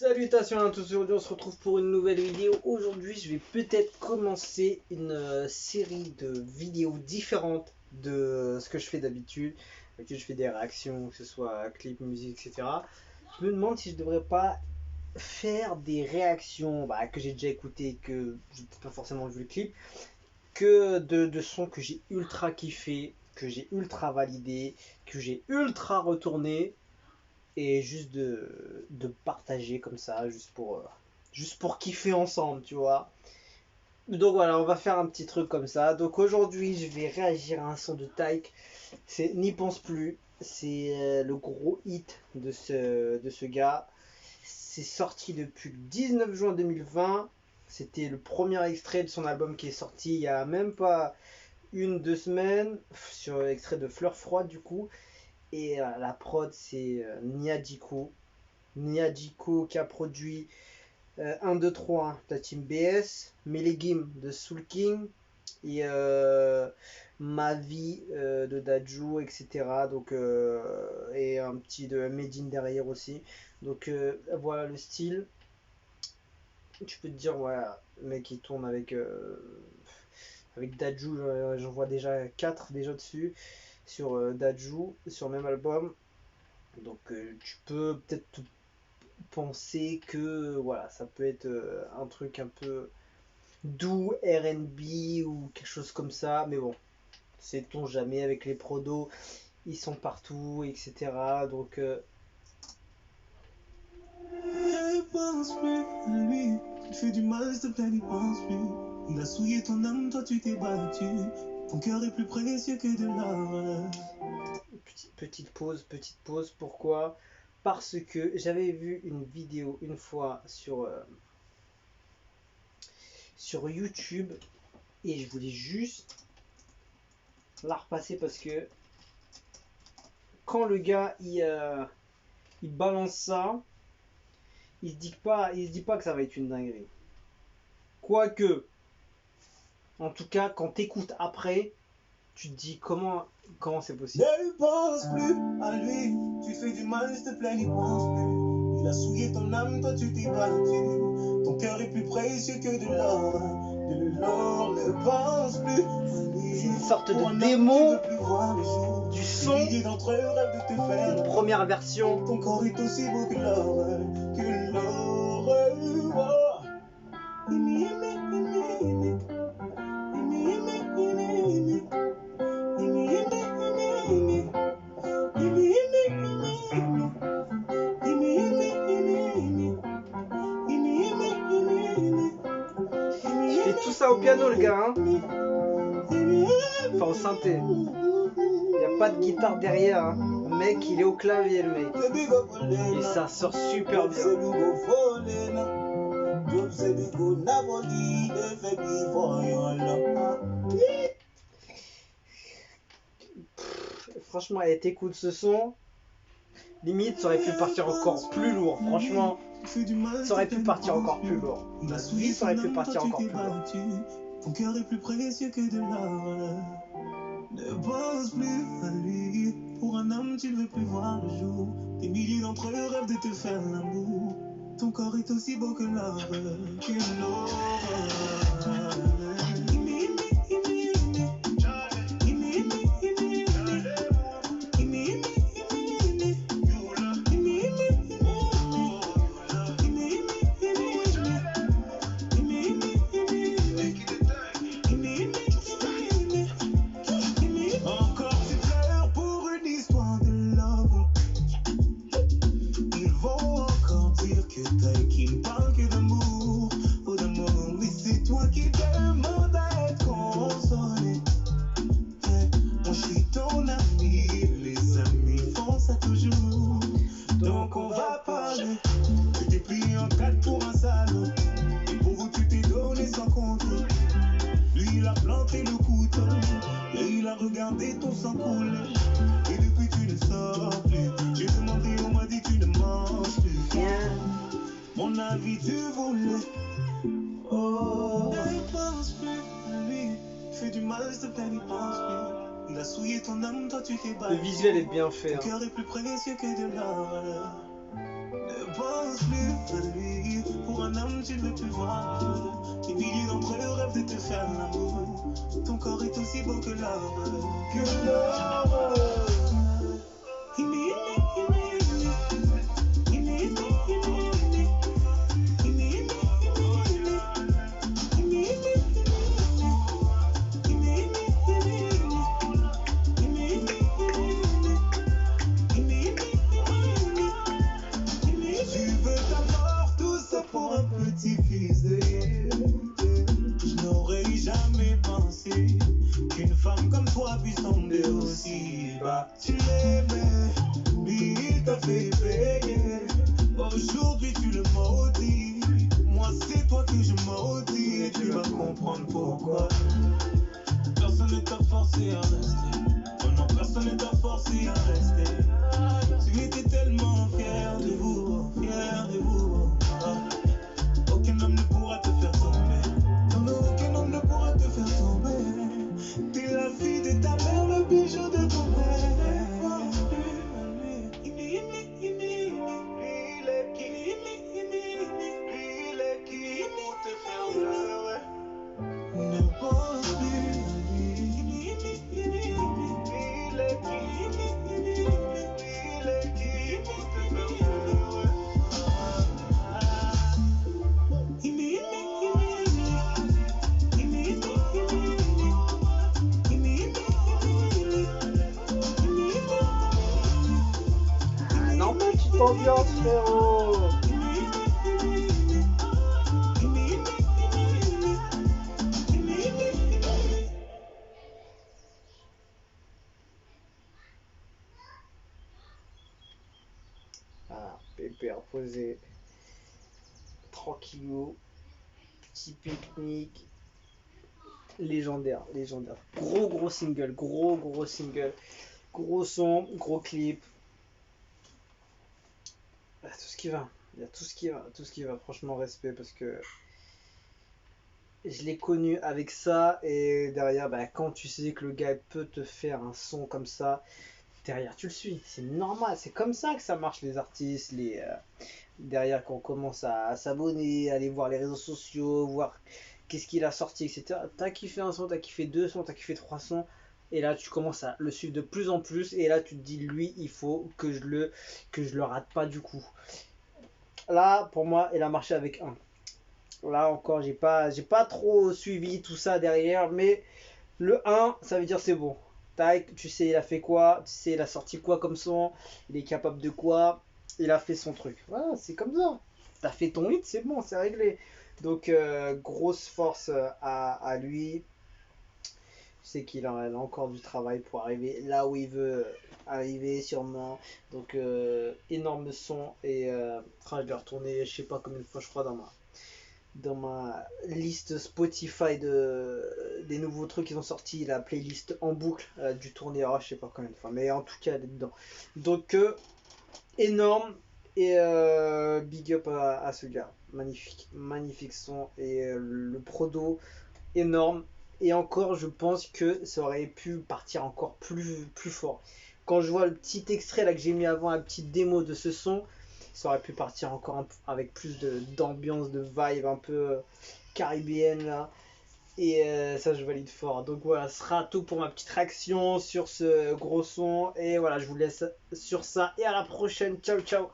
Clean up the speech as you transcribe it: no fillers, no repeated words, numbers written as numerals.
Salutations à tous, aujourd'hui on se retrouve pour une nouvelle vidéo. Aujourd'hui je vais peut-être commencer une série de vidéos différentes de ce que je fais d'habitude. D'habitude je fais des réactions, que ce soit clip, musique, etc. Je me demande si je devrais pas faire des réactions que j'ai déjà écoutées, que j'ai pas forcément vu le clip, que de sons que j'ai ultra kiffé, que j'ai ultra validé, que j'ai ultra retourné et juste de partager comme ça, juste pour kiffer ensemble, tu vois. Donc voilà, on va faire un petit truc comme ça. Donc aujourd'hui, je vais réagir à un son de Taïk. C'est N'y pense plus. C'est le gros hit de ce gars. C'est sorti depuis le 19 juin 2020. C'était le premier extrait de son album qui est sorti il y a même pas deux semaines. Sur extrait de Fleurs froides du coup. Et la prod, c'est Niadiko qui a produit 1, 2, 3, la team BS, Melegim de Soul King et Ma vie de Dajou, etc. Donc, et un petit de Medine derrière aussi. Donc voilà le style. Tu peux te dire, voilà, le mec il tourne avec Dajou, j'en vois déjà 4 déjà dessus sur Dajou, sur le même album. Donc tu peux peut-être penser que voilà, ça peut être un truc un peu doux, R&B ou quelque chose comme ça, mais bon, sait-on jamais avec les prodos, ils sont partout, etc. Donc Ne pense plus à lui, tu te fais du mal, s'il te plaît, n'y pense plus. Il a souillé ton âme, toi tu t'es battu. Ton cœur est plus précieux que de l'or. petite pause, pourquoi? Parce que j'avais vu une vidéo une fois sur YouTube et je voulais juste la repasser parce que quand le gars il balance ça, il se dit pas que ça va être une dinguerie. Quoique, en tout cas, quand t'écoutes après, tu te dis comment c'est possible. Ne pense plus à lui, tu fais du mal, s'il te plaît, n'y pense plus. Il a souillé ton âme, toi tu t'es battu. Ton cœur est plus précieux que de l'or. De l'or, ne pense plus à lui. C'est une sorte de démo du son, d'entre eux rêvent de te faire une première version. Ton corps est aussi beau que l'or, que l'or. Il fait tout ça au piano, le gars, hein. Enfin, au synthé. Il n'y a pas de guitare derrière, hein. Le mec, il est au clavier, le mec. Et ça sort super bien. Franchement, t'écoutes ce son, limite, ça aurait pu partir encore plus lourd. Franchement, ça aurait pu partir encore plus lourd. La vie, ça aurait pu partir encore plus lourd. Ton cœur est plus précieux que de l'or. Ne pense plus à lui. Pour un homme, tu ne veux plus voir le jour. Des milliers d'entre eux rêvent de te faire l'amour. Ton corps est aussi beau que l'or, que l'or. Regardez ton sang couler. Et depuis tu ne sors plus. J'ai demandé, on m'a dit tu ne manges plus. Mon avis tu voulais. Oh, ne pense plus à lui. Fais du mal, s'il te plaît, n'y pense plus. Il a souillé ton âme, toi tu t'es battu. Le visuel est bien fait. Ton cœur est plus précieux que de l'or. Ne pense plus à lui. Pour un homme, tu ne veux plus voir. Des milliers d'entre eux rêvent de te faire l'amour. Ton corps est aussi beau que l'or. Que l'or. Pour un petit-fils de je n'aurais jamais pensé qu'une femme comme toi puisse tomber aussi bas. Tu l'aimais, lui il t'a fait payer. Aujourd'hui tu le maudis. Moi c'est toi que je maudis. Et tu vas comprendre pourquoi. Personne ne t'a forcé à rester. Oh non, personne ne t'a forcé à rester. Tu étais tellement fier de vous, fier de vous. Aucun homme ne pourra te faire tomber. Non, aucun homme ne pourra te faire tomber. T'es la fille de ta mère, le bijou de ton père. Il est qui pour te faire pleurer? Ne pense plus à lui. Il est qui pour te faire pleurer? Ah, normal, tu t'ambiances, frérot. Ah, pépère posé. Tranquillou. Petit pique-nique. Légendaire, légendaire. Gros single, gros single. Gros son, gros clip. Ah, tout ce qui va. Il y a tout ce qui va, tout ce qui va. Franchement, respect parce que je l'ai connu avec ça. Et derrière, bah, quand tu sais que le gars peut te faire un son comme ça, derrière, tu le suis. C'est normal. C'est comme ça que ça marche, les artistes. Derrière, quand on commence à s'abonner, aller voir les réseaux sociaux, voir qu'est-ce qu'il a sorti, etc. T'as kiffé un son, t'as kiffé deux sons, t'as kiffé trois sons. Et là, tu commences à le suivre de plus en plus. Et là, tu te dis, lui, il faut que je le rate pas du coup. Là, pour moi, il a marché avec un. Là encore, j'ai pas trop suivi tout ça derrière. Mais le un, ça veut dire c'est bon. Tac, tu sais, il a fait quoi. Tu sais, il a sorti quoi comme son. Il est capable de quoi. Il a fait son truc. Voilà, c'est comme ça. T'as fait ton hit, c'est bon, c'est réglé. Donc, grosse force à lui. Je sais qu'il a encore du travail pour arriver là où il veut arriver, sûrement. Donc, énorme son. Et je vais retourner, je sais pas combien de fois, je crois, dans ma liste Spotify des nouveaux trucs qu'ils ont sortis. La playlist en boucle du tourné, je sais pas combien de fois. Mais en tout cas, elle est dedans. Donc, énorme. Et big up à ce gars. Magnifique son. Et le prodo, énorme. Et encore, je pense que ça aurait pu partir encore plus fort. Quand je vois le petit extrait là que j'ai mis avant, la petite démo de ce son, ça aurait pu partir encore avec plus d'ambiance, de vibe un peu caribéenne là. Et ça, je valide fort. Donc voilà, ce sera tout pour ma petite réaction sur ce gros son. Et voilà, je vous laisse sur ça. Et à la prochaine. Ciao, ciao.